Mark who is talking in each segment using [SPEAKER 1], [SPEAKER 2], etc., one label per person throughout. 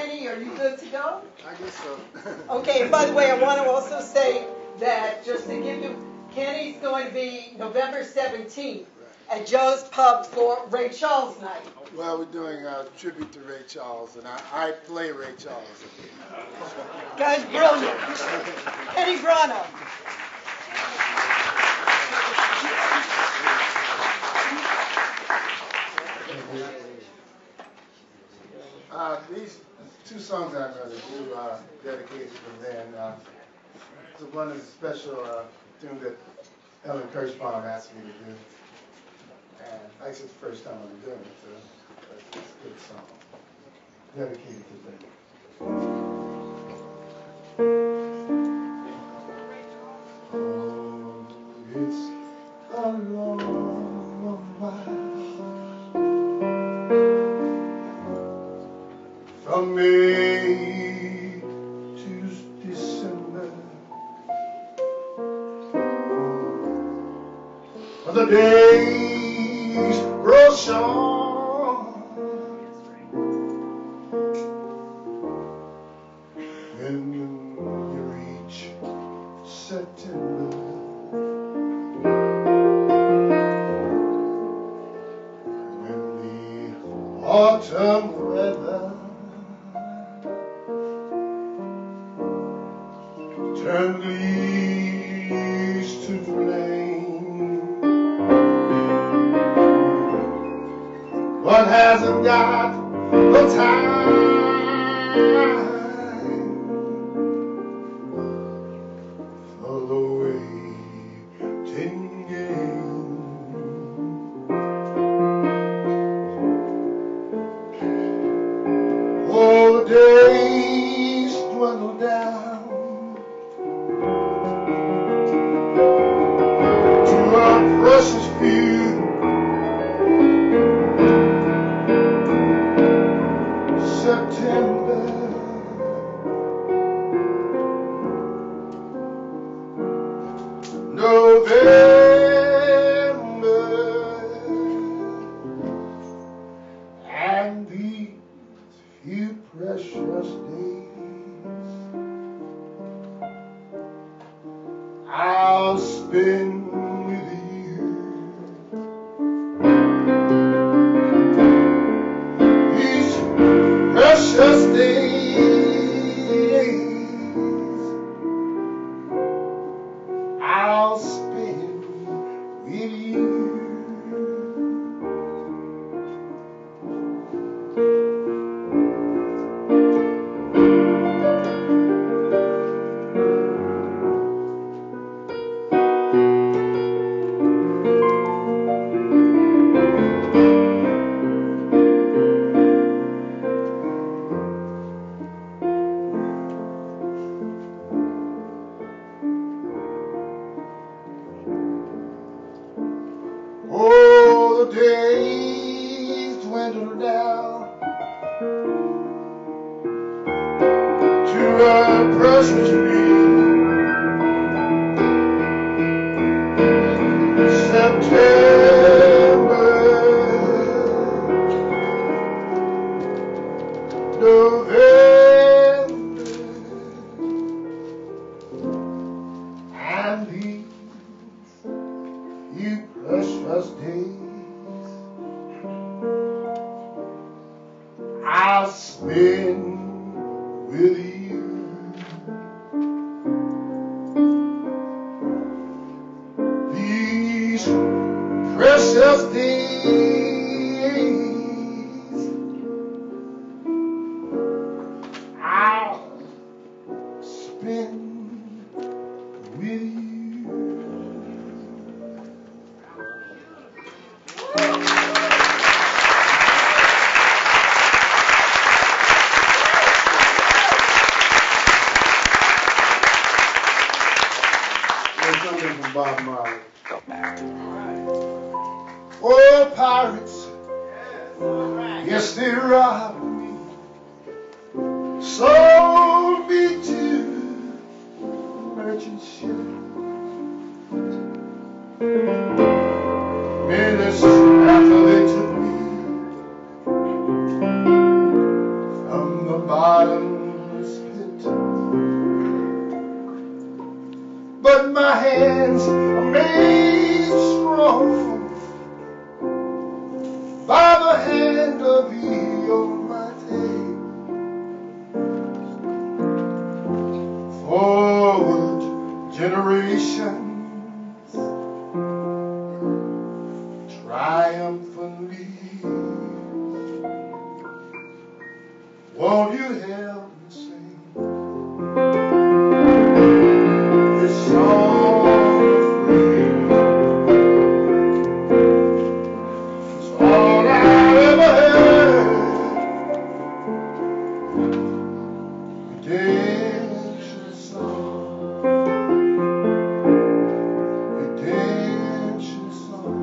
[SPEAKER 1] Kenny, are you good to go?
[SPEAKER 2] I guess so.
[SPEAKER 1] Okay, and by the way, I want to also say that, just to give you, Kenny's going to be November 17th at Joe's Pub for Ray Charles night.
[SPEAKER 2] Well, we're doing a tribute to Ray Charles, and I play Ray Charles.
[SPEAKER 1] Guy's brilliant. Kenny Brano.
[SPEAKER 2] These two songs I'm going to do are dedicated to Lynne. So one is a special tune that Ellen Kirschbaum asked me to do. And like it's the first time I'm doing it, so it's a good song. Dedicated to Lynne. Oh, it's a long while from May to December, the days grow short, when you reach September, when the autumn weather turn leaves to flame. One hasn't got the time for the waiting game. Oh, the days dwindle down to a precious few. September, November, and these few precious days I'll spend with you. These precious days I'll spend with you. Oh, the days dwindle down to a precious few. September, November, and these few precious days I'll spend with you. These precious days I'll spend with you. Something from Bob Marley.
[SPEAKER 3] Go back.
[SPEAKER 2] Oh, pirates, yes, they robbed me, sold me to a merchant ship. Minutes after they took me from the bottom bottomless pit. But my hands are made strong by the hand of the Almighty. Forward generations triumphantly. Won't you help me sing this song of freedom? It's all I ever had. Redemption song. Redemption song.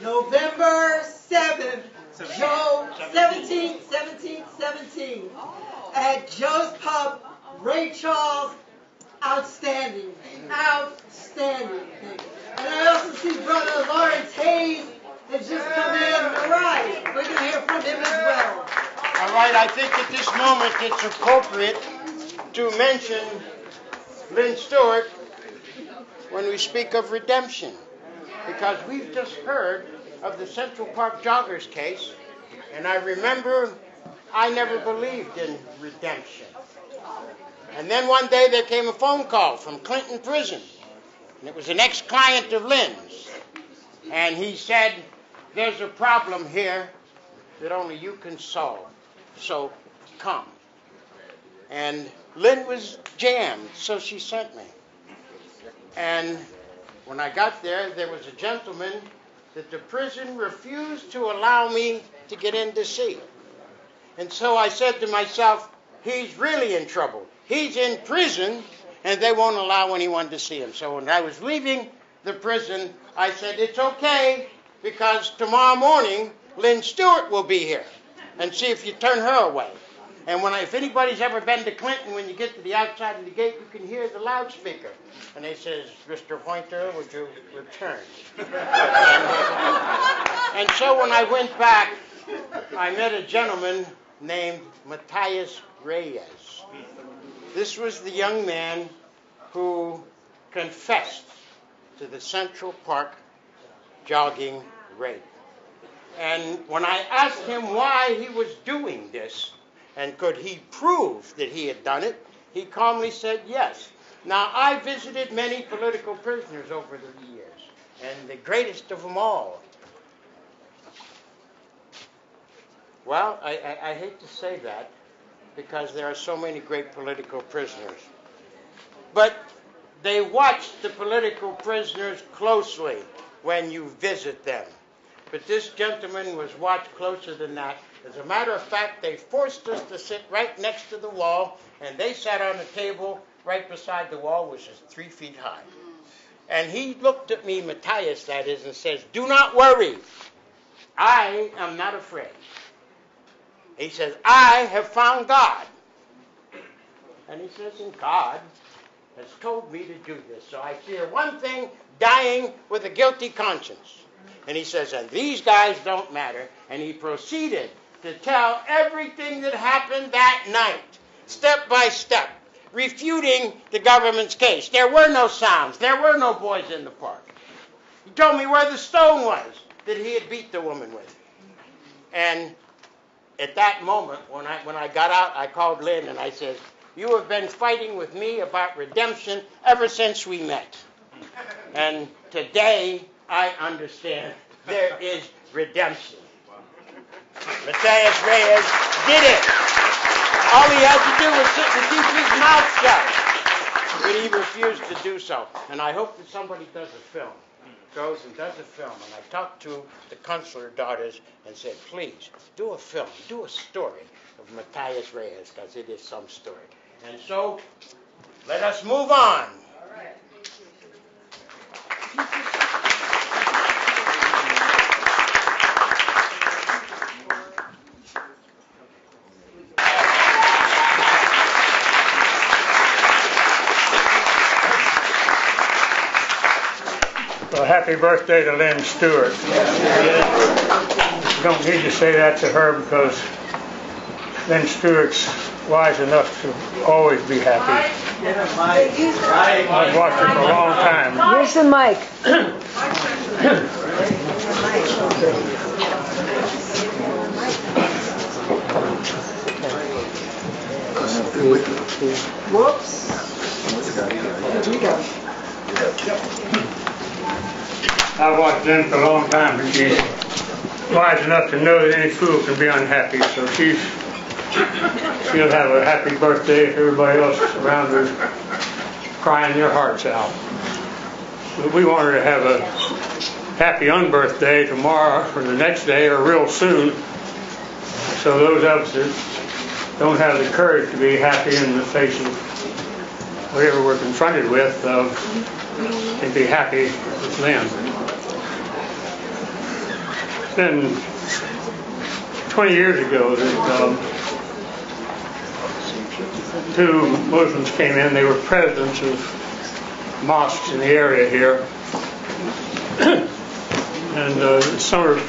[SPEAKER 1] November 7th, Joe, 17 at Joe's Pub, Ray Charles, outstanding. And I also see Brother Lawrence Hayes has just come in. All right, we're going to hear from him as well.
[SPEAKER 3] All right, I think at this moment it's appropriate to mention Lynne Stewart when we speak of redemption, because we've just heard of the Central Park joggers case, and I remember I never believed in redemption. And then one day there came a phone call from Clinton Prison, and it was an ex-client of Lynne's, and he said, there's a problem here that only you can solve, so come. And Lynne was jammed, so she sent me. And when I got there, there was a gentleman that the prison refused to allow me to get in to see. And so I said to myself, he's really in trouble. He's in prison, and they won't allow anyone to see him. So when I was leaving the prison, I said, it's okay, because tomorrow morning, Lynne Stewart will be here, and see if you turn her away. And if anybody's ever been to Clinton, when you get to the outside of the gate, you can hear the loudspeaker. And they says, Mr. Pointer, would you return? And so when I went back, I met a gentleman named Matthias Reyes. This was the young man who confessed to the Central Park jogging rape. And when I asked him why he was doing this, and could he prove that he had done it, he calmly said yes. Now, I visited many political prisoners over the years, and the greatest of them all, well, I hate to say that, because there are so many great political prisoners, but they watch the political prisoners closely when you visit them. But this gentleman was watched closer than that. As a matter of fact, they forced us to sit right next to the wall, and they sat on a table right beside the wall, which is 3 feet high. And he looked at me, Matthias that is, and says, do not worry. I am not afraid. He says, I have found God. And he says, and God has told me to do this. So I fear one thing, dying with a guilty conscience. And he says, and these guys don't matter. And he proceeded to tell everything that happened that night, step by step, refuting the government's case. There were no sounds. There were no boys in the park. He told me where the stone was that he had beat the woman with. And at that moment, when I got out, I called Lynne and I said, you have been fighting with me about redemption ever since we met. And today, I understand there is redemption. Matthias Reyes did it. All he had to do was sit and keep his mouth shut. But he refused to do so. And I hope that somebody does a film, goes and does a film. And I talked to the consular daughters and said, please, do a film, do a story of Matthias Reyes, because it is some story. And so, let us move on.
[SPEAKER 4] Well, happy birthday to Lynne Stewart. You don't need to say that to her, because Lynne Stewart's wise enough to always be happy. I've watched her for a long time.
[SPEAKER 5] Here's the mic. Whoops. Here we go.
[SPEAKER 4] I've watched Lynne for a long time, but she's wise enough to know that any fool can be unhappy. So she'll have a happy birthday if everybody else around her's crying their hearts out. But we want her to have a happy unbirthday tomorrow or the next day or real soon. So those of us that don't have the courage to be happy in the face of whatever we're confronted with, can be happy with Lynne. It's been 20 years ago that two Muslims came in. They were presidents of mosques in the area here. and the summer of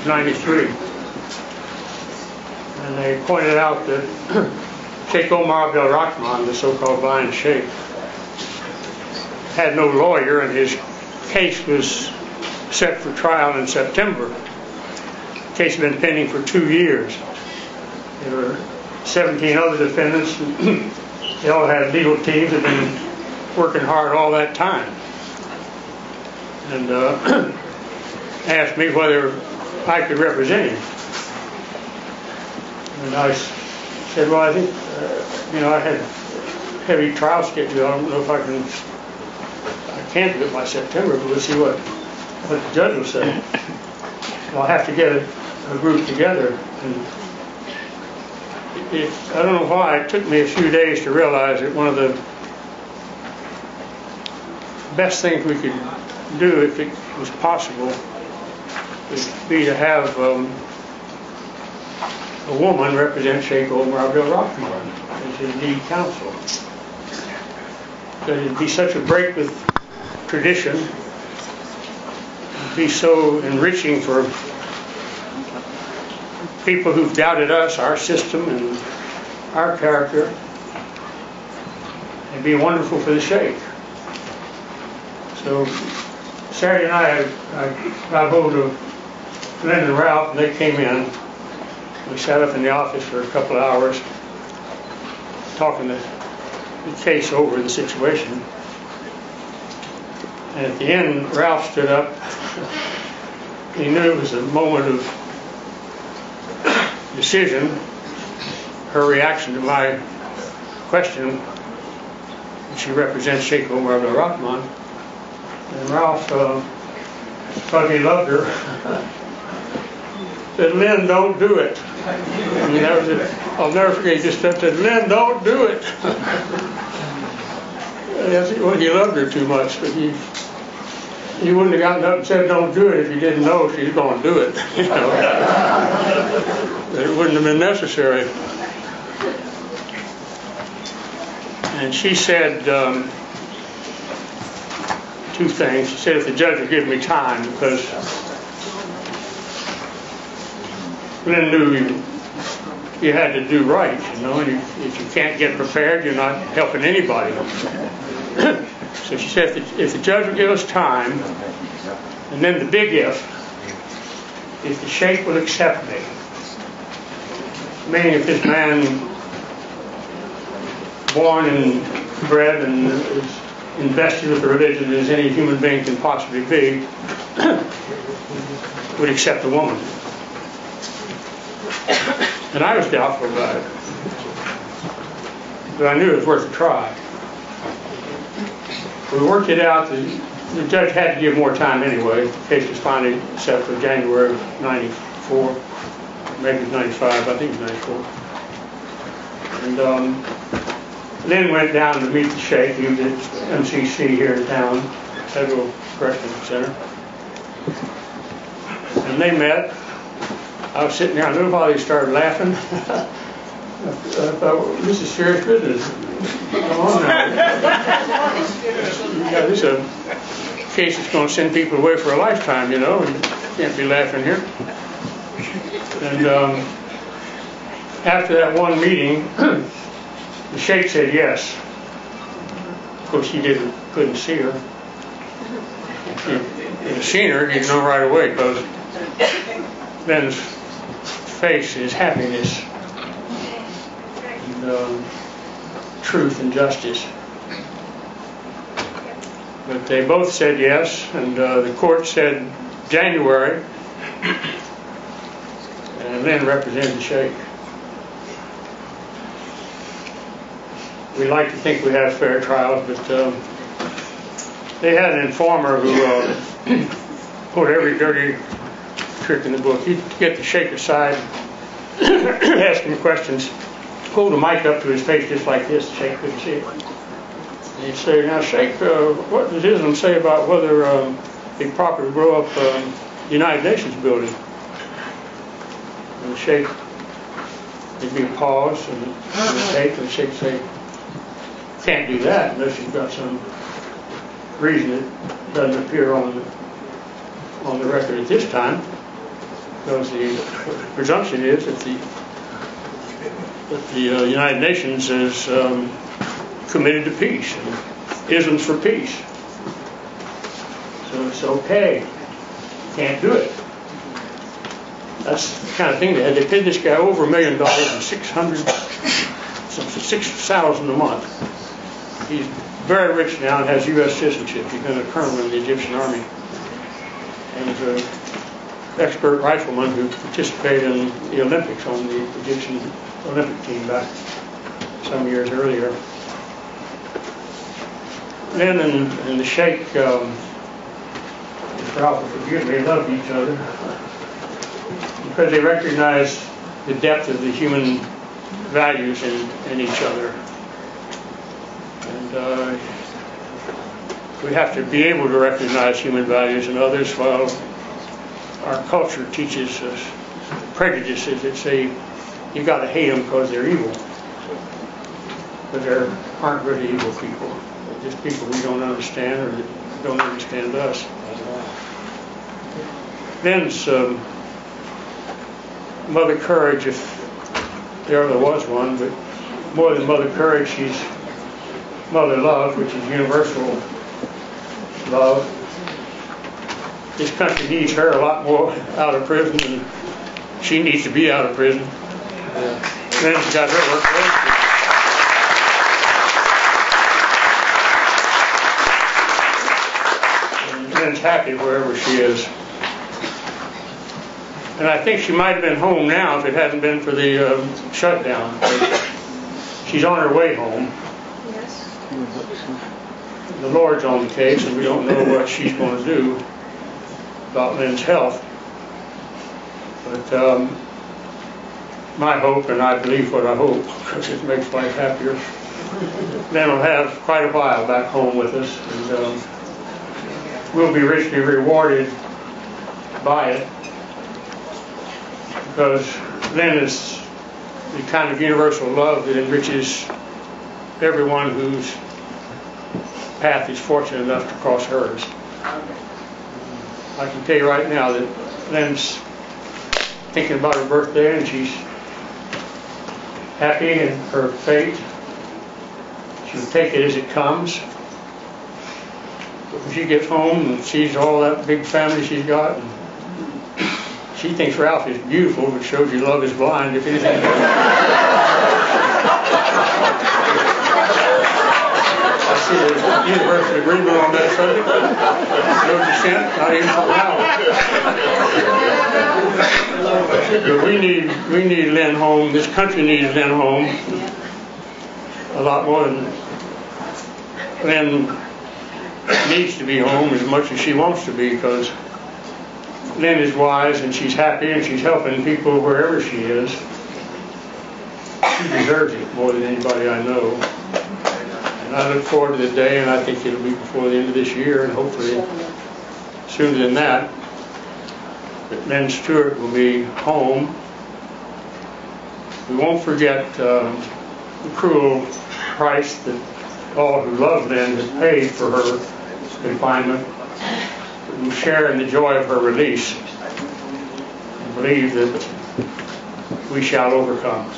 [SPEAKER 4] '93. And they pointed out that Sheikh Omar Abdel Rahman, the so-called blind sheikh, had no lawyer, and his case was set for trial in September. The case had been pending for 2 years. There were 17 other defendants. They all had legal teams, had been working hard all that time. And asked me whether I could represent him. And I said, well, I think, I had heavy trial schedule. I don't know if I can't do it by September, but we'll see what the judge will say. Well, I'll have to get a group together. And I don't know why, it took me a few days to realize that one of the best things we could do, if it was possible, would be to have a woman represent Sheikh Omar Abdel Rahman as his lead counsel. That it'd be such a break with tradition, it'd be so enriching for people who've doubted us, our system, and our character. It'd be wonderful for the Sheikh. So Saturday night, I got hold of Lynne and Ralph, and they came in. We sat up in the office for a couple of hours, talking the case over, the situation. And at the end, Ralph stood up. He knew it was a moment of decision. Her reaction to my question, she represents Sheikh Omar Abdel Rahman. And Ralph, thought he loved her, said, "Lynne, don't do it." I mean, that was it. I'll never forget. He just said, "Lynne, don't do it." Well, he loved her too much, but he wouldn't have gotten up and said, "Don't do it," if he didn't know she was going to do it. It wouldn't have been necessary. And she said two things. She said if the judge would give me time, because Lynne knew you had to do right, and if you can't get prepared, you're not helping anybody. So she said if the judge would give us time, and then the big if the Sheikh will accept me, meaning if this man born and bred and is invested with the religion as any human being can possibly be, would accept a woman. And I was doubtful about it, but I knew it was worth a try. We worked it out. The judge had to give more time anyway. The case was finally set for January of '94, maybe it was '95, I think it was '94. And Lynne went down to meet the Sheikh. He was at MCC here in town, Federal Correctional Center. And they met. I was sitting there, I knew why they started laughing. I thought, well, this is serious business. Come on now. Yeah, this is a case that's going to send people away for a lifetime, and you can't be laughing here. And after that one meeting, the Sheikh said yes. Of course, he couldn't see her. If you'd seen her, you'd know right away, because Lynn's face is happiness and truth and justice. But they both said yes, and the court said January, and Lynne represented the Sheikh. We like to think we have fair trials, but they had an informer who pulled every dirty trick in the book. He'd get the Sheikh aside, ask him questions, hold the mic up to his face just like this. The Sheikh couldn't see it. And he'd say, "Now, Sheikh, what does Islam say about whether it'd be proper to blow up the United Nations building?" And the Sheikh, there'd be a pause, and the Sheikh would say, "Can't do that unless you've got some reason it doesn't appear on on the record at this time, because the presumption is that the United Nations is committed to peace, and isms for peace. So it's okay. Can't do it. That's the kind of thing they had. They paid this guy over $1 million and 6,000 a month. He's very rich now and has U.S. citizenship. He's been a colonel in the Egyptian army. And he's an expert rifleman who participated in the Olympics on the Egyptian Olympic team back some years earlier. Lynne and the Sheikh, Ralph will forgive me, loved each other because they recognized the depth of the human values in each other. And we have to be able to recognize human values in others, while our culture teaches us prejudices that say you got to hate them because they're evil. But there aren't really evil people. They're just people we don't understand or that don't understand us. Lynne's Mother Courage, if there ever was one, but more than Mother Courage, she's Mother Love, which is universal love. This country needs her a lot more out of prison than she needs to be out of prison. Lynne's got her work done. And Lynne's happy wherever she is. And I think she might have been home now if it hadn't been for the shutdown. She's on her way home.
[SPEAKER 5] Yes.
[SPEAKER 4] The Lord's on the case, and we don't know what she's going to do about Lynne's health. But my hope, and I believe what I hope, because it makes life happier, Lynne will have quite a while back home with us, and we'll be richly rewarded by it. Because Lynne is the kind of universal love that enriches everyone whose path is fortunate enough to cross hers. I can tell you right now that Lynne's thinking about her birthday, and she's happy in her fate. She'll take it as it comes. But when she gets home and sees all that big family she's got, and she thinks Ralph is beautiful, which shows you love is blind, if anything. I see there's universal agreement on that subject. No dissent, not even from Ralph. But we need Lynne home. This country needs Lynne home a lot more than Lynne needs to be home as much as she wants to be, because Lynne is wise and she's happy and she's helping people wherever she is. She deserves it more than anybody I know. And I look forward to the day, and I think it'll be before the end of this year, and hopefully sooner than that Lynne Stewart will be home. We won't forget the cruel price that all who love Lynne have paid for her confinement. We'll share in the joy of her release and believe that we shall overcome.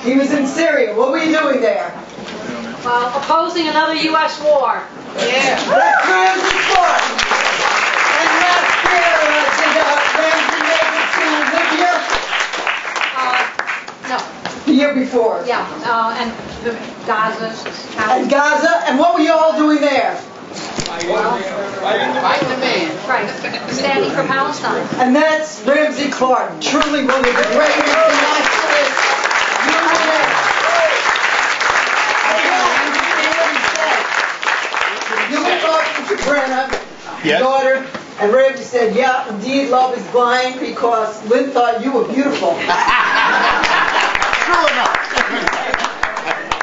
[SPEAKER 1] He was in Syria. What were you doing there?
[SPEAKER 6] Opposing another U.S. war.
[SPEAKER 1] Yeah. That's Ramsey Clark. And last year, did Ramsey make it to Libya?
[SPEAKER 6] No.
[SPEAKER 1] The year before.
[SPEAKER 6] Yeah. And Gaza.
[SPEAKER 1] And Gaza. And what were you all doing there?
[SPEAKER 6] Fighting the man. Right. Standing for Palestine.
[SPEAKER 1] And that's Ramsey Clark. Truly one of the greatest nationalists. You were talking to Brenna, your daughter, and Ramsey said, yeah, indeed, love is blind, because Lynne thought you were beautiful. True enough.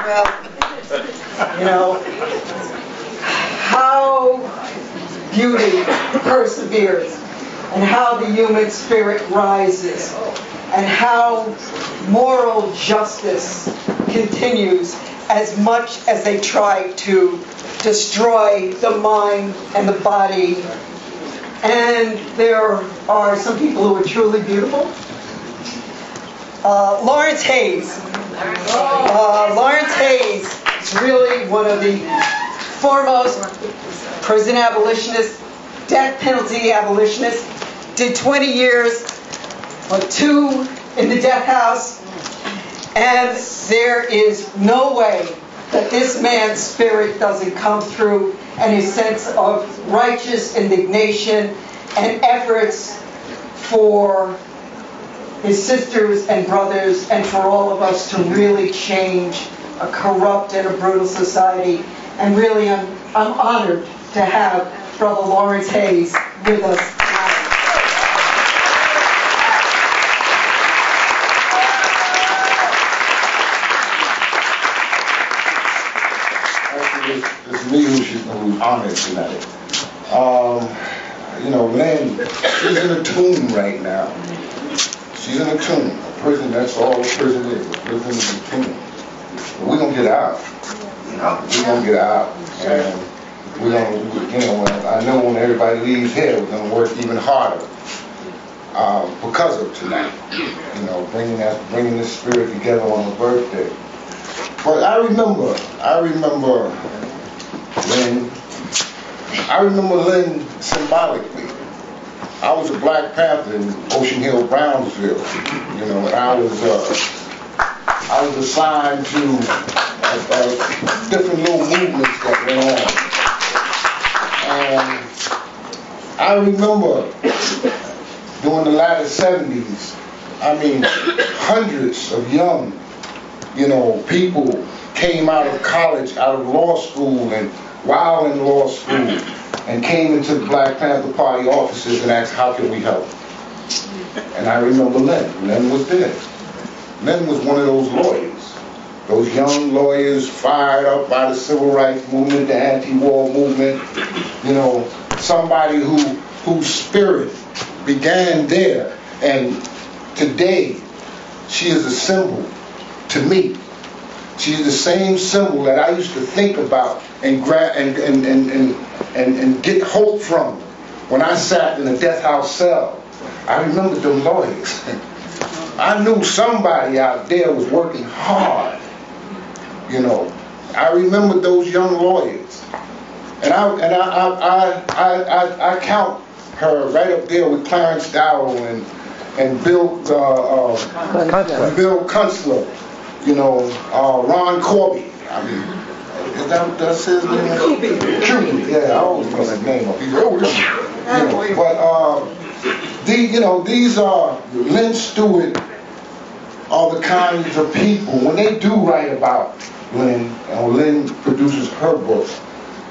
[SPEAKER 1] Well, you know, how beauty perseveres, and how the human spirit rises, and how moral justice continues as much as they try to destroy the mind and the body. And there are some people who are truly beautiful. Lawrence Hayes. Lawrence Hayes is really one of the foremost prison abolitionists, death penalty abolitionists. Did 20 years, 2 in the death house, and there is no way that this man's spirit doesn't come through, and his sense of righteous indignation and efforts for his sisters and brothers and for all of us to really change a corrupt and a brutal society. And really, I'm honored to have Brother Lawrence Hayes with us.
[SPEAKER 7] It's me who's honored tonight. You know, Lynne, she's in a tomb right now. She's in a tomb. A prison, that's all a prison is. A prison is a tomb. But we're going to get out. We're going to get out. And we're going to, you know, I know when everybody leaves here, we're going to work even harder because of tonight. You know, bringing the spirit together on her birthday. But I remember Lynne. I remember Lynne symbolically. I was a Black Panther in Ocean Hill, Brownsville, you know, and I was assigned to different little movements that went on. And I remember during the latter 70s, I mean, hundreds of young, you know, people came out of college, out of law school, and while in law school, and came into the Black Panther Party offices and asked, how can we help? And I remember Lynne. Lynne was there. Lynne was one of those lawyers, those young lawyers fired up by the civil rights movement, the anti-war movement, you know, somebody whose spirit began there. And today, she is a symbol to me. She's the same symbol that I used to think about and get hope from when I sat in a death house cell. I remember them lawyers. I knew somebody out there was working hard. You know, I remember those young lawyers, and I count her right up there with Clarence Darrow and Bill Kunstler. You know, Ron Corby. I mean, is that's his name? Cuban. Yeah, I always mess his name up. He's older. But these are Lynne Stewart are the kinds of people. When they do write about Lynne, and Lynne produces her book,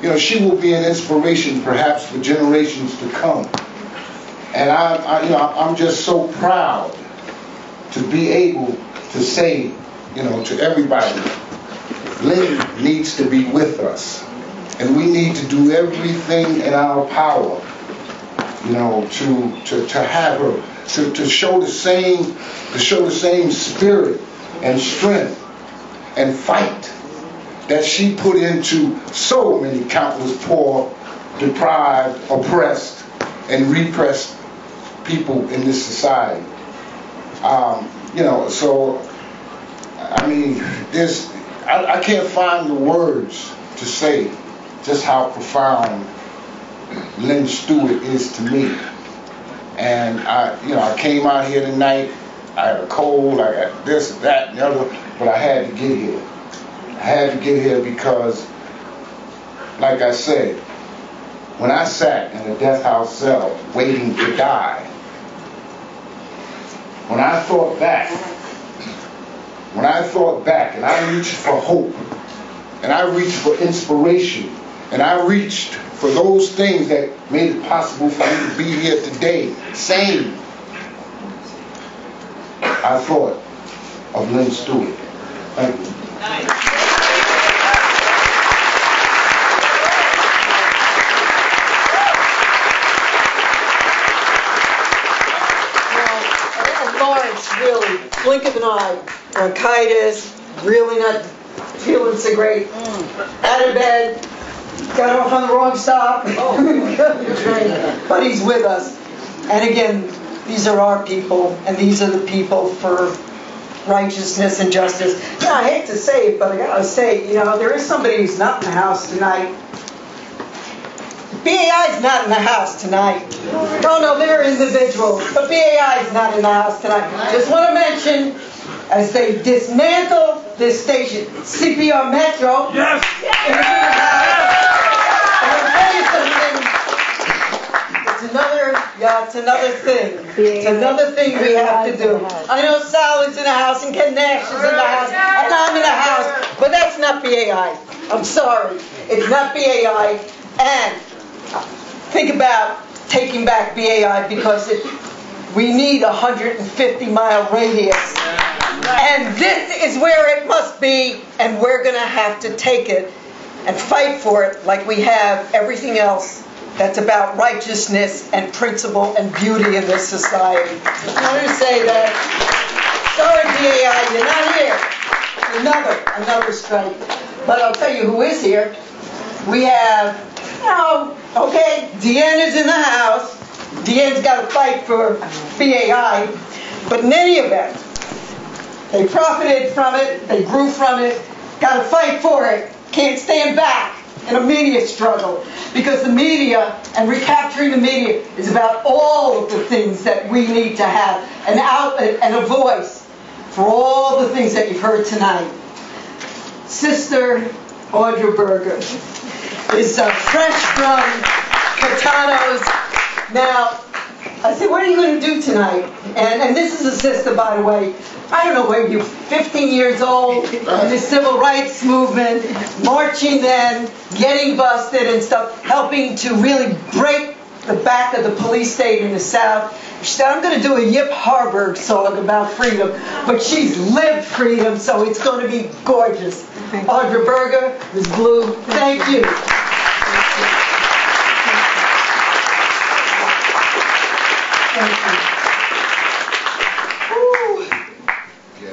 [SPEAKER 7] you know, she will be an inspiration, perhaps, for generations to come. And I'm just so proud to be able to say, you know, to everybody, Lynne needs to be with us, and we need to do everything in our power, you know, to have her, to show the same spirit and strength and fight that she put into so many countless poor, deprived, oppressed, and repressed people in this society. You know, so. I mean, I can't find the words to say just how profound Lynne Stewart is to me. And I came out here tonight. I had a cold, I got this, that, and the other, but I had to get here. I had to get here because, like I said, when I sat in a death house cell waiting to die, when I thought back and I reached for hope, and I reached for inspiration, and I reached for those things that made it possible for me to be here today, sane, I thought of Lynne Stewart. Thank you.
[SPEAKER 1] Lawrence, really, blink of an eye. Bronchitis, really not feeling so great. Out of bed, got off on the wrong stop. But he's with us. And again, these are our people, and these are the people for righteousness and justice. Yeah, I hate to say it, but I gotta say, there is somebody who's not in the house tonight. BAI is not in the house tonight. No, they're individuals, but BAI is not in the house tonight. Just want to mention, as they dismantle this station, CPR Metro. Yes. And I'll tell you something. It's another thing. It's another thing we have to do. I know Sal is in the house and Ken Nash is in the house and I'm in the house, but that's not BAI. I'm sorry. It's not BAI. And think about taking back BAI because we need a 150-mile radius. And this is where it must be, and we're going to have to take it and fight for it like we have everything else that's about righteousness and principle and beauty in this society. I want to say that, sorry BAI, you're not here. Another strike. But I'll tell you who is here. We have, okay, Deanna's in the house. Deanna's got to fight for BAI. But in any event, they profited from it, they grew from it, got to fight for it, can't stand back in a media struggle. Because the media and recapturing the media is about all of the things that we need to have, an outlet and a voice for all the things that you've heard tonight. Sister Audra Berger is fresh from Catano's. Now, I said, what are you going to do tonight? And this is a sister, by the way. I don't know where you're 15 years old in the civil rights movement, marching then, getting busted and stuff, helping to really break the back of the police state in the South. She said, I'm going to do a Yip Harburg song about freedom, but she's lived freedom, so it's going to be gorgeous. Audra Berger, Ms. Blue, thank you.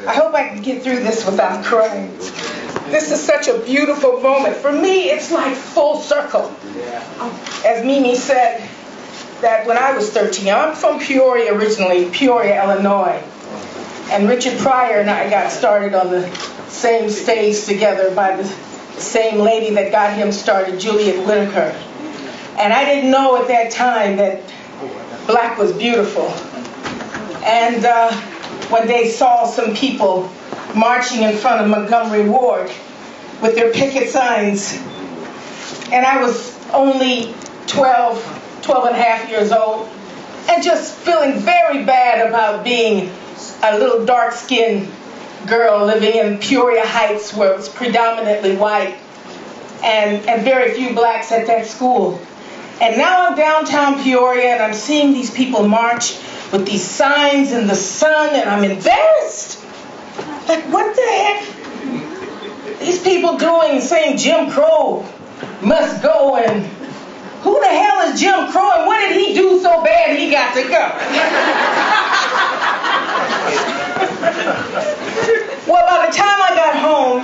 [SPEAKER 5] I hope I can get through this without crying. This is such a beautiful moment. For me, it's like full circle. As Mimi said, that when I was 13, I'm from Peoria originally, Peoria, Illinois. And Richard Pryor and I got started on the same stage together by the same lady that got him started, Juliet Whitaker. And I didn't know at that time that black was beautiful. And when they saw some people marching in front of Montgomery Ward with their picket signs, and I was only 12 and a half years old, and just feeling very bad about being a little dark-skinned girl living in Peoria Heights where it was predominantly white and very few blacks at that school. And now I'm downtown Peoria and I'm seeing these people march with these signs in the sun, and I'm embarrassed. Like, what the heck? These people doing, saying Jim Crow must go, and who the hell is Jim Crow, and what did he do so bad he got to go? Well, by the time I got home,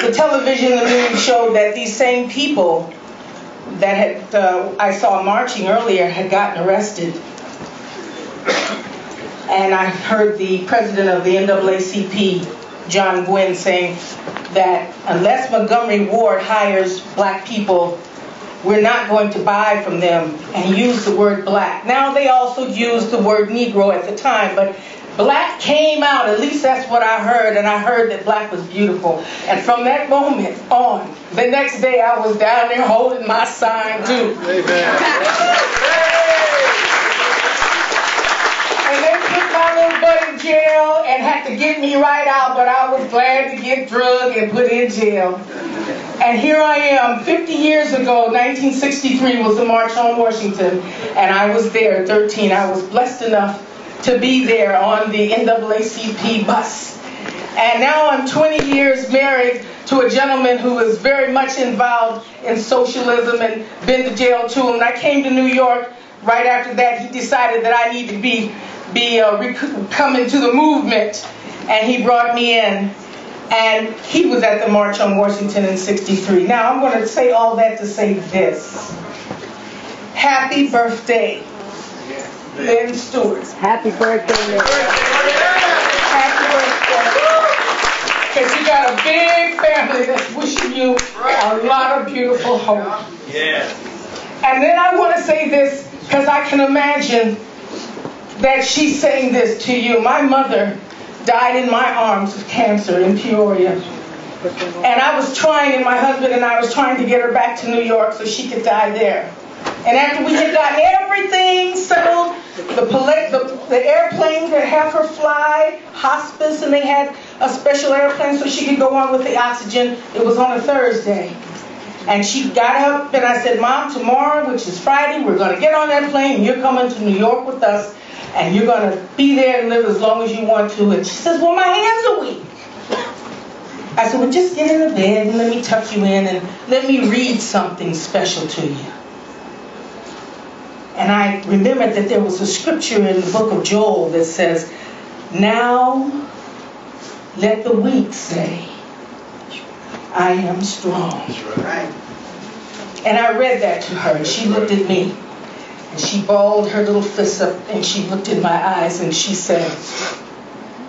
[SPEAKER 5] the television and the news showed that these same people that I saw marching earlier had gotten arrested. And I heard the president of the NAACP, John Gwynn, saying that unless Montgomery Ward hires black people, we're not going to buy from them. And he used the word black. Now they also used the word Negro at the time, but black came out, at least that's what I heard, and I heard that black was beautiful. And from that moment on, the next day I was down there holding my sign too. Amen. And they put my little butt in jail and had to get me right out, but I was glad to get drugged and put in jail. And here I am, 50 years ago, 1963 was the March on Washington, and I was there, 13. I was blessed enough to be there on the NAACP bus. And now I'm 20 years married to a gentleman who is very much involved in socialism and been to jail too. And I came to New York right after that, he decided that I needed to come into the movement, and he brought me in. And he was at the March on Washington in '63. Now, I'm going to say all that to say this. Happy birthday, Lynne Stewart.
[SPEAKER 8] Happy birthday, Lynne.
[SPEAKER 5] Happy birthday. Because you got a big family that's wishing you a lot of beautiful hope.
[SPEAKER 9] Yeah.
[SPEAKER 5] And then I want to say this, because I can imagine that she's saying this to you. My mother died in my arms of cancer in Peoria. And I was trying, and my husband and I was trying to get her back to New York so she could die there. And after we had gotten everything settled, the airplane to have her fly, hospice, and they had a special airplane so she could go on with the oxygen. It was on a Thursday. And she got up, and I said, Mom, tomorrow, which is Friday, we're going to get on that plane, and you're coming to New York with us, and you're going to be there and live as long as you want to. And she says, well, my hands are weak. I said, well, just get in the bed and let me tuck you in and let me read something special to you. And I remembered that there was a scripture in the book of Joel that says, now let the weak say, I am strong. And I read that to her, and she looked at me, and she balled her little fists up, and she looked in my eyes, and she said,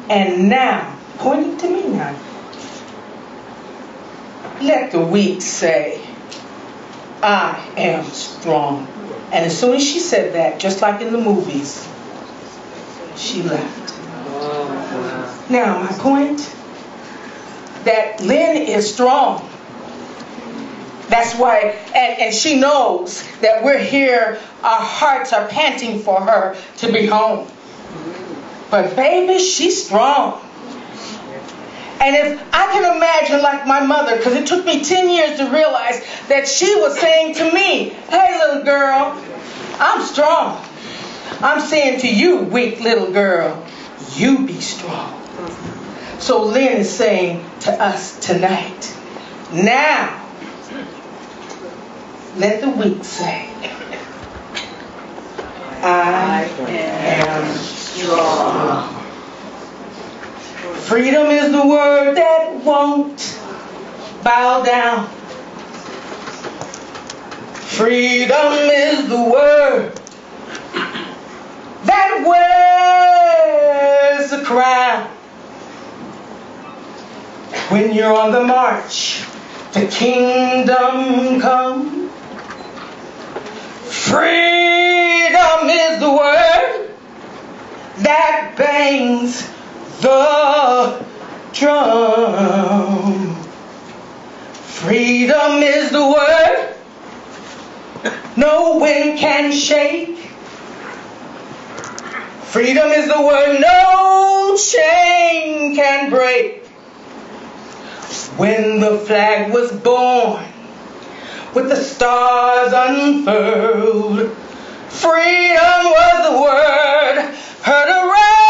[SPEAKER 5] and now, pointing to me now, let the weak say, I am strong. And as soon as she said that, just like in the movies, she left. Now, my point, that Lynne is strong. That's why, and she knows that we're here, our hearts are panting for her to be home. But baby, she's strong. And if I can imagine, like my mother, because it took me 10 years to realize that she was saying to me, hey little girl, I'm strong. I'm saying to you, weak little girl, you be strong. So Lynne is saying to us tonight, now, let the weak say, I am strong. Freedom is the word that won't bow down. Freedom is the word that wears the crown. When you're on the march to kingdom come, freedom is the word that bangs the drum. Freedom is the word no wind can shake. Freedom is the word no chain can break. When the flag was born, with the stars unfurled, freedom was the word heard around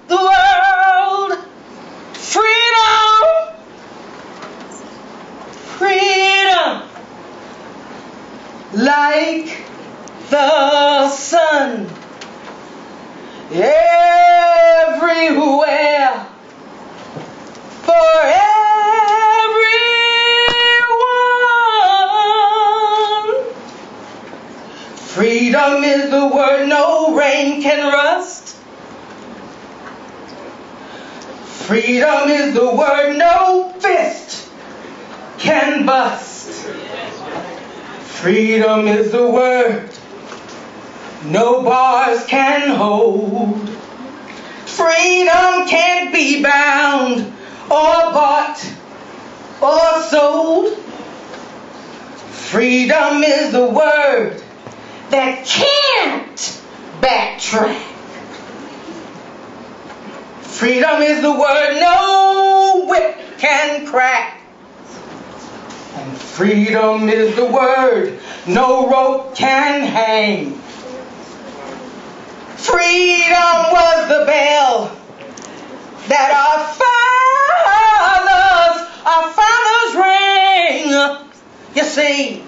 [SPEAKER 5] the world. Freedom, freedom, like the sun, everywhere, for everyone. Freedom is the word no rain can rust. Freedom is the word no fist can bust. Freedom is the word no bars can hold. Freedom can't be bound or bought or sold. Freedom is the word that can't backtrack. Freedom is the word no whip can crack. And freedom is the word no rope can hang. Freedom was the bell that our fathers rang. You see,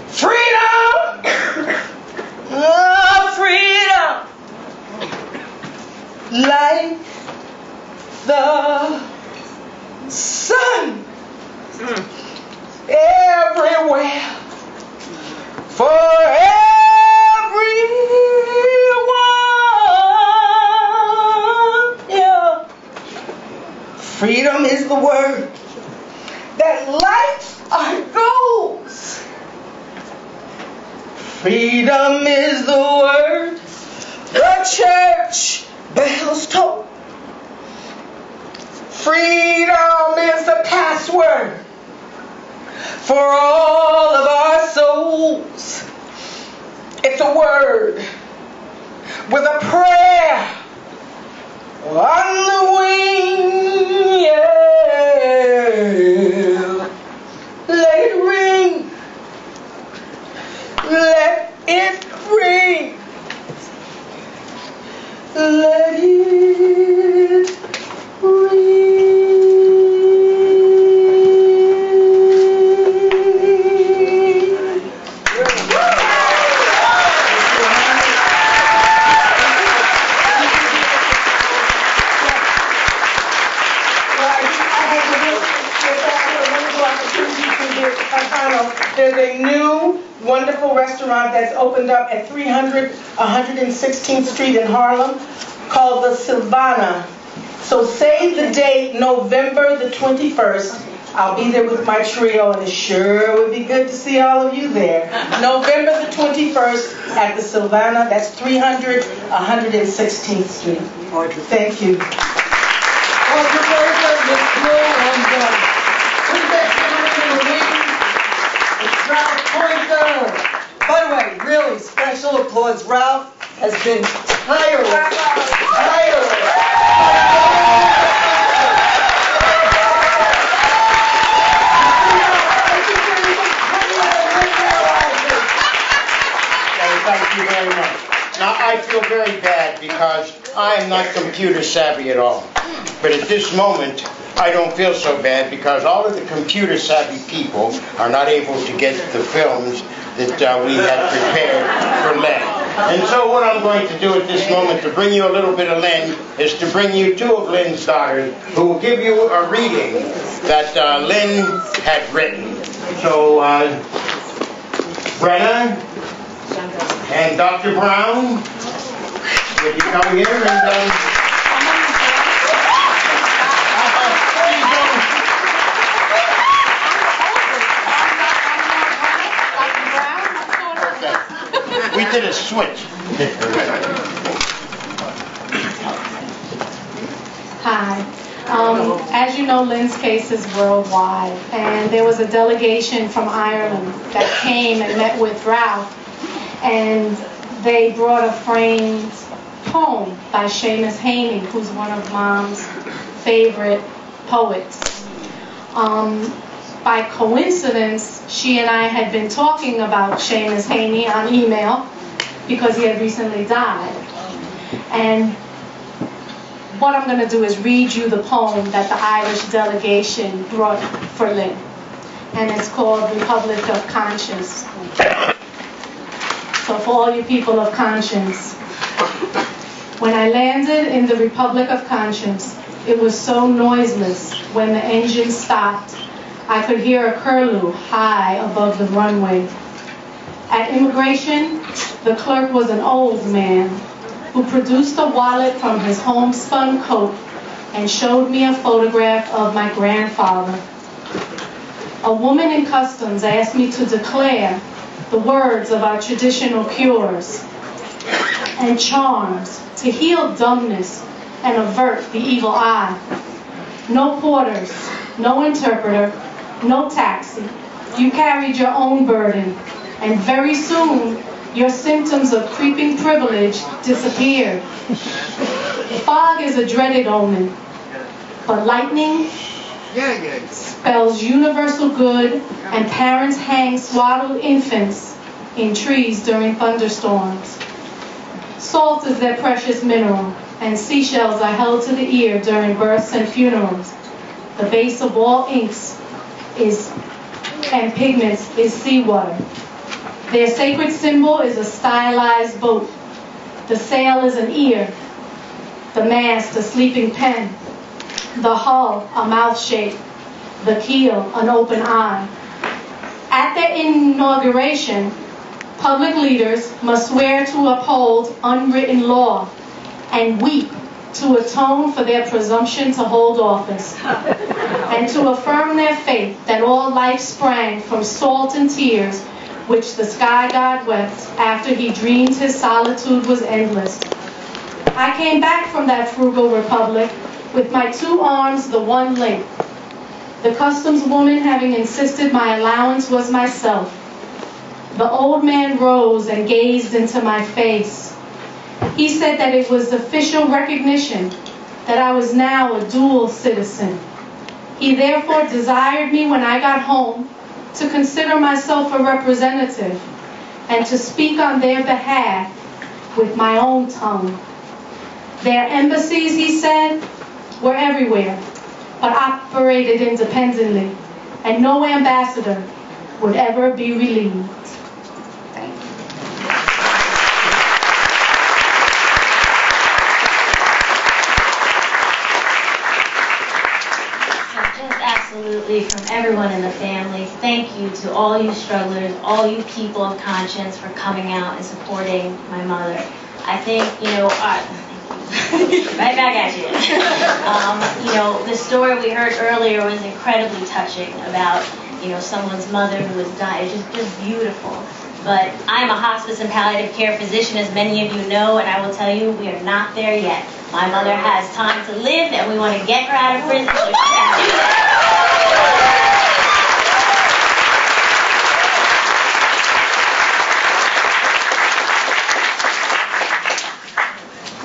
[SPEAKER 5] freedom freedom, like the sun, everywhere, for everyone. Yeah. Freedom is the word that lights our goals. Freedom is the word the church bells toll. Freedom is the password for all of our souls. It's a word with a prayer on the wing. Yeah. Let it ring. Let it ring. Let it ring. There's a new wonderful restaurant that's opened up at 116th Street in Harlem called the Silvana. So save the date, November the 21st. I'll be there with my trio, and it sure would be good to see all of you there. November the 21st at the Silvana. That's 116th Street. Thank you.
[SPEAKER 1] By the way, really special applause. Ralph has been tireless.
[SPEAKER 3] Thank you very much. Now, I feel very bad because I am not computer savvy at all. But at this moment, I don't feel so bad because all of the computer savvy people are not able to get the films that we had prepared for Lynne. And so what I'm going to do at this moment to bring you a little bit of Lynne is to bring you two of Lynne's daughters who will give you a reading that Lynne had written. So, Brenna and Dr. Brown, would you come here and... We did a switch.
[SPEAKER 8] Hi. As you know, Lynne's case is worldwide, and there was a delegation from Ireland that came and met with Ralph, and they brought a framed poem by Seamus Heaney, who's one of Mom's favorite poets. By coincidence, she and I had been talking about Seamus Heaney on email because he had recently died. And what I'm going to do is read you the poem that the Irish delegation brought for Lynne. And it's called Republic of Conscience. So for all you people of conscience, when I landed in the Republic of Conscience, it was so noiseless when the engine stopped. I could hear a curlew high above the runway. At immigration, the clerk was an old man who produced a wallet from his homespun coat and showed me a photograph of my grandfather. A woman in customs asked me to declare the words of our traditional cures and charms to heal dumbness and avert the evil eye. No porters, no interpreter, no taxi. You carried your own burden, and very soon your symptoms of creeping privilege disappeared. Fog is a dreaded omen, but lightning spells universal good, and parents hang swaddled infants in trees during thunderstorms. Salt is their precious mineral, and seashells are held to the ear during births and funerals. The base of all inks and pigments is seawater. Their sacred symbol is a stylized boat. The sail is an ear, the mast a sleeping pen, the hull a mouth shape, the keel an open eye. At their inauguration, public leaders must swear to uphold unwritten law and weep to atone for their presumption to hold office, and to affirm their faith that all life sprang from salt and tears which the sky god wept after he dreamed his solitude was endless. I came back from that frugal republic with my 2 arms the one length, the customs woman having insisted my allowance was myself. The old man rose and gazed into my face. He said that it was official recognition that I was now a dual citizen. He therefore desired me when I got home to consider myself a representative and to speak on their behalf with my own tongue. Their embassies, he said, were everywhere, but operated independently, and no ambassador would ever be relieved. Thank you.
[SPEAKER 9] Absolutely, from everyone in the family, thank you to all you strugglers, all you people of conscience for coming out and supporting my mother. I think, right back at you. The story we heard earlier was incredibly touching about, someone's mother who was dying. It's just beautiful. But I'm a hospice and palliative care physician, as many of you know, and I will tell you, we are not there yet. My mother has time to live, and we want to get her out of prison so she can do that.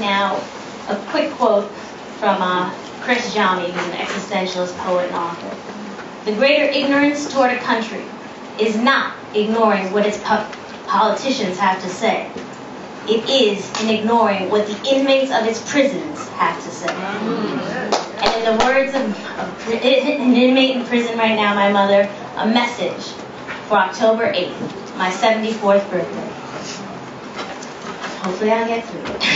[SPEAKER 9] Now, a quick quote from Chris Jami, who's an existentialist, poet, and author. The greater ignorance toward a country is not ignoring what its politicians have to say. It is in ignoring what the inmates of its prisons have to say. And in the words of an inmate in prison right now, my mother, a message for October 8th, my 74th birthday. Hopefully I'll get through it.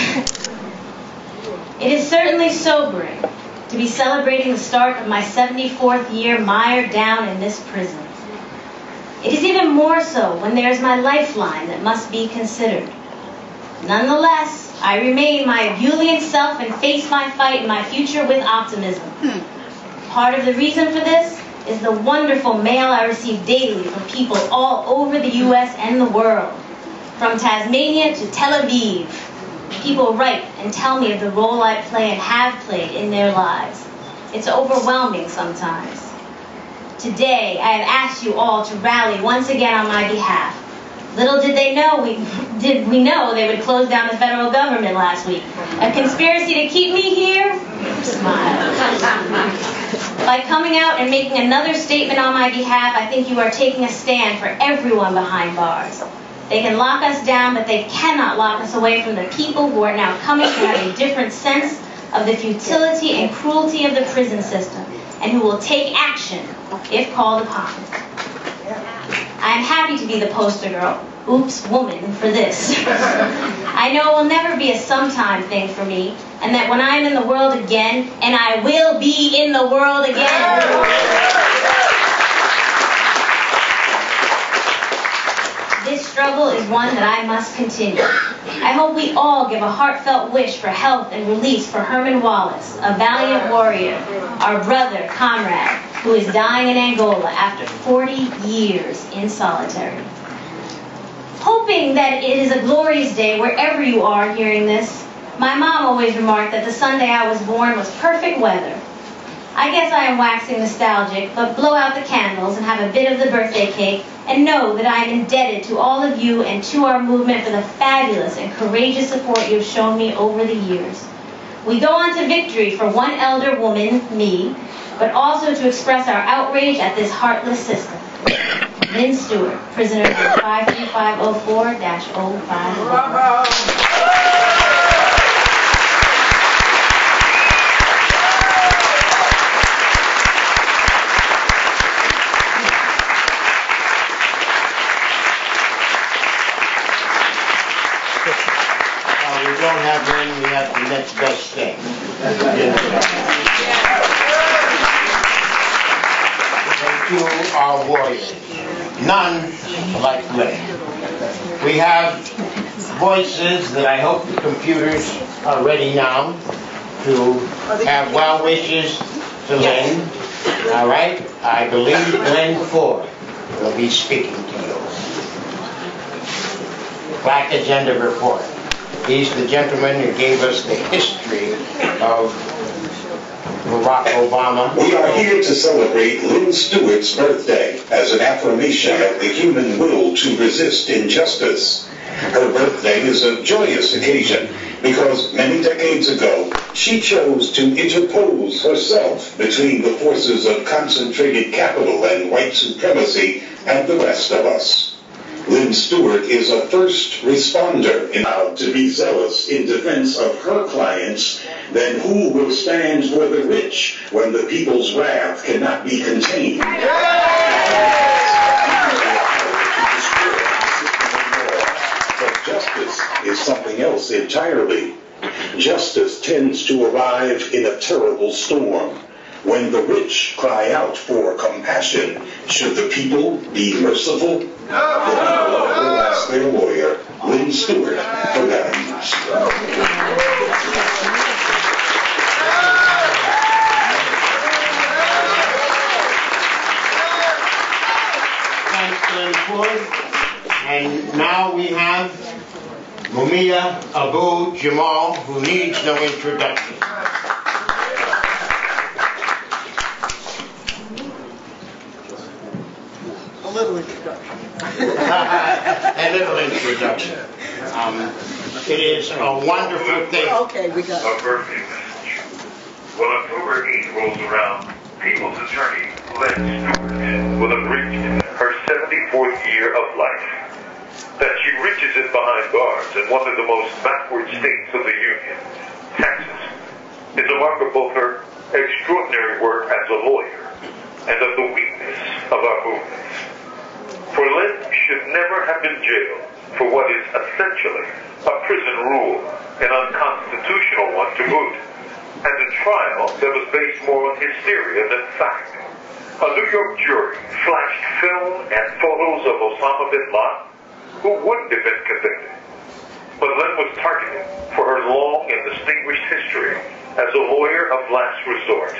[SPEAKER 9] It is certainly sobering to be celebrating the start of my 74th year mired down in this prison. It is even more so when there is my lifeline that must be considered. Nonetheless, I remain my ebullient self and face my fight and my future with optimism. Part of the reason for this is the wonderful mail I receive daily from people all over the U.S. and the world. From Tasmania to Tel Aviv, people write and tell me of the role I play and have played in their lives. It's overwhelming sometimes. Today, I have asked you all to rally once again on my behalf. Little did they know we know they would close down the federal government last week. A conspiracy to keep me here? Smile. By coming out and making another statement on my behalf, I think you are taking a stand for everyone behind bars. They can lock us down, but they cannot lock us away from the people who are now coming to have a different sense of the futility and cruelty of the prison system, and who will take action if called upon. I am happy to be the poster girl, oops, woman, for this. I know it will never be a sometime thing for me, and that when I am in the world again, and I will be in the world again, this struggle is one that I must continue. I hope we all give a heartfelt wish for health and release for Herman Wallace, a valiant warrior, our brother, comrade, who is dying in Angola after 40 years in solitary. Hoping that it is a glorious day wherever you are hearing this, my mom always remarked that the Sunday I was born was perfect weather. I guess I am waxing nostalgic, but blow out the candles and have a bit of the birthday cake and know that I am indebted to all of you and to our movement for the fabulous and courageous support you have shown me over the years. We go on to victory for one elder woman, me, but also to express our outrage at this heartless system. Lynne Stewart, prisoner number 53504-051.
[SPEAKER 3] have Lynne, we have the next best thing. They two are warriors. None like Lynne. We have voices that I hope the computers are ready now to have well wishes to Lynne. All right? I believe Lynne Ford will be speaking to you. Black Agenda Report. He's the gentleman who gave us the history of Barack Obama.
[SPEAKER 10] We are here to celebrate Lynne Stewart's birthday as an affirmation of the human will to resist injustice. Her birthday is a joyous occasion because many decades ago, she chose to interpose herself between the forces of concentrated capital and white supremacy and the rest of us. Lynne Stewart is a first responder and to be zealous in defense of her clients, then who will stand for the rich when the people's wrath cannot be contained? But justice is something else entirely. Justice tends to arrive in a terrible storm. When the rich cry out for compassion, should the people be merciful? The people will ask their lawyer, Lynne Stewart, for guidance.
[SPEAKER 3] Thanks, Lynne Ford. And now we have Mumia Abu Jamal, who needs no introduction.
[SPEAKER 1] A little introduction.
[SPEAKER 3] A little introduction. It is a wonderful thing.
[SPEAKER 1] Okay, we got it.
[SPEAKER 11] A birthday message. When October 8th rolls around, People's Attorney Lynne Stewart will have reached her 74th year of life. That she reaches it behind bars in one of the most backward states of the Union, Texas, is a mark of both her extraordinary work as a lawyer and of the weakness of our movements. For Lynne should never have been jailed for what is essentially a prison rule, an unconstitutional one to boot, and a trial that was based more on hysteria than fact. A New York jury flashed film and photos of Osama bin Laden, who wouldn't have been convicted. But Lynne was targeted for her long and distinguished history as a lawyer of last resort.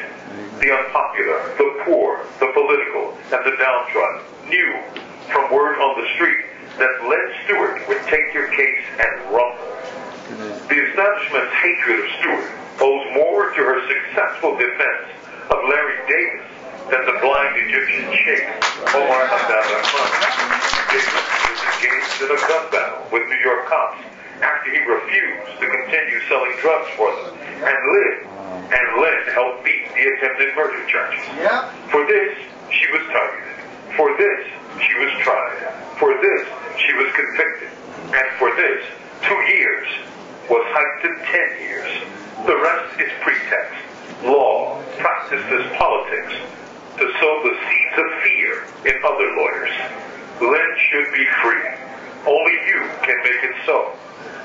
[SPEAKER 11] The unpopular, the poor, the political, and the downtrodden knew from word on the street that Lynne Stewart would take your case and rumble. The establishment's hatred of Stewart owes more to her successful defense of Larry Davis than the blind Egyptian sheikh Omar Abdel-Rahman. Davis was engaged in a gun battle with New York cops after he refused to continue selling drugs for them, and Lynne helped beat the attempted murder charges. For this, she was targeted. For this, she was tried. For this, she was convicted. And for this, 2 years was hiked to 10 years. The rest is pretext. Law practiced as politics to sow the seeds of fear in other lawyers. Lynne should be free. Only you can make it so.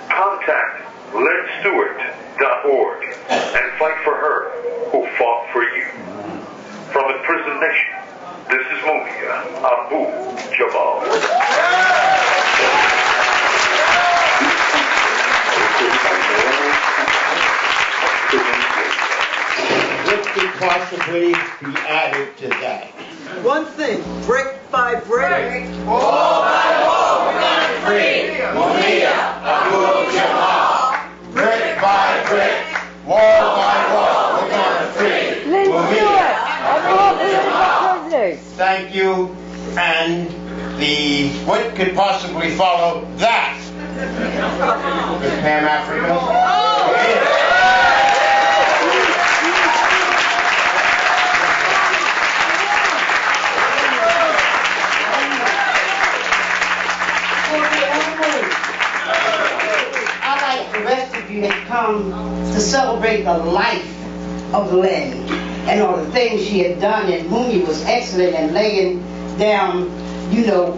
[SPEAKER 11] Contact LynneStewart.org and fight for her who fought for you. From Imprisoned Nation, this is Mumia Abu Jamal.
[SPEAKER 3] What could possibly be added to that?
[SPEAKER 1] One thing, brick by brick.
[SPEAKER 12] Wall by wall, we're gonna free Mumia Abu Jamal. Brick by brick, wall by wall, we're gonna free Mumia Abu Jamal.
[SPEAKER 3] Thank you. And what could possibly follow that? With Pan Africa?
[SPEAKER 13] The rest of you have come to celebrate the life of Lynne and all the things she had done, and Mumia was excellent in laying down,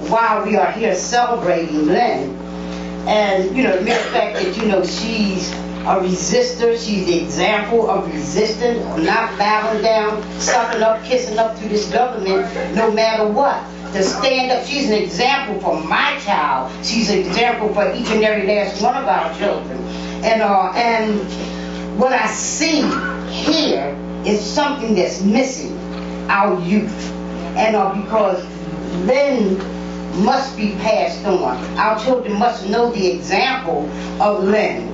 [SPEAKER 13] while we are here celebrating Lynne. And, the mere fact that, she's a resistor. She's the example of resistance, of not bowing down, sucking up, kissing up to this government, no matter what. To stand up. She's an example for my child. She's an example for each and every last one of our children. And what I see here is something that's missing, our youth. And because Lynne must be passed on. Our children must know the example of Lynne.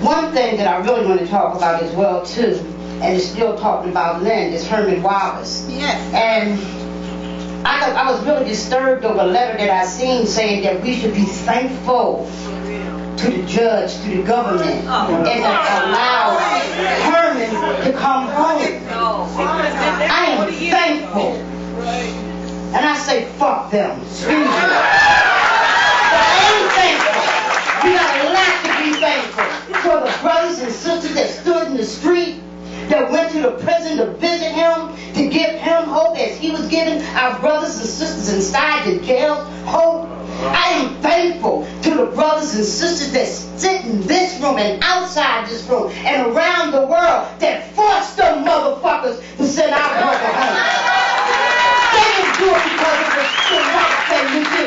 [SPEAKER 13] One thing that I really want to talk about as well too, and is still talking about Lynne, is Herman Wallace.
[SPEAKER 5] Yes.
[SPEAKER 13] And I was really disturbed over a letter that I seen saying that we should be thankful to the judge, to the government, and allow Herman to come home. I am thankful. And I say, fuck them. Excuse me. But I am thankful. We got a lot to be thankful for the brothers and sisters that stood in the street, that went to the prison to visit him, to give him hope as he was giving our brothers and sisters inside the jails hope. I am thankful to the brothers and sisters that sit in this room and outside this room and around the world that forced them motherfuckers to send our brother home. They didn't do it because it was the right thing to do.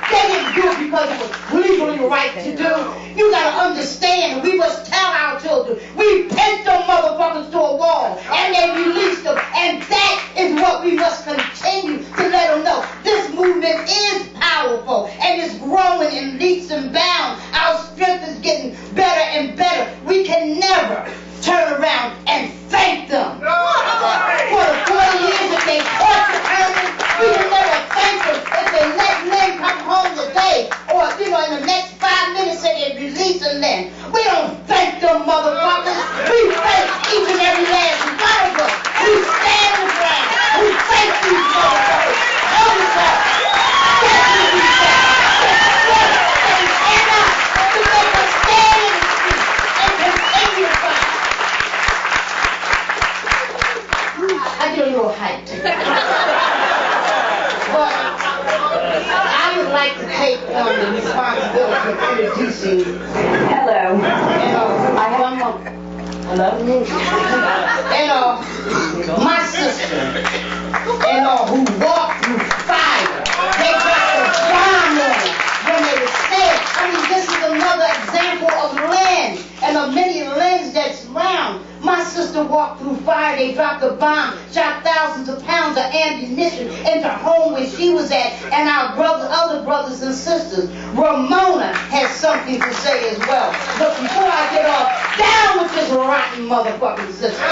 [SPEAKER 13] They didn't do it because it was legally right to do. You gotta understand, we must tell our children, we pinned them motherfuckers to a wall and they released them. And that is what we must continue to let them know. This movement is powerful and it's growing in leaps and bounds. Our strength is getting better and better. We can never turn around and thank them for the 40 years that they tortured Herman. We can never thank them if they let Lynne come home today, or in the next 5 minutes that they release Lynne. We don't thank them motherfuckers. We thank each and every last one of us. We stand the ground. We thank these motherfuckers. That's what we thank. And stand up to make us stand in the street and continue to fight. I get a little hyped. But I would like to take on the responsibility of introducing. Hello. Hello. And my sister. Who walked through fire. They got the bomb on it when they were scared. I mean, this is another example of Lynne and of many Lynnes that's around. My sister walked through fire. They dropped a bomb, shot thousands of pounds of ammunition into her home where she was at, and our other brothers and sisters. Ramona has something to say as well. But before I get off, down with this rotten motherfucking system.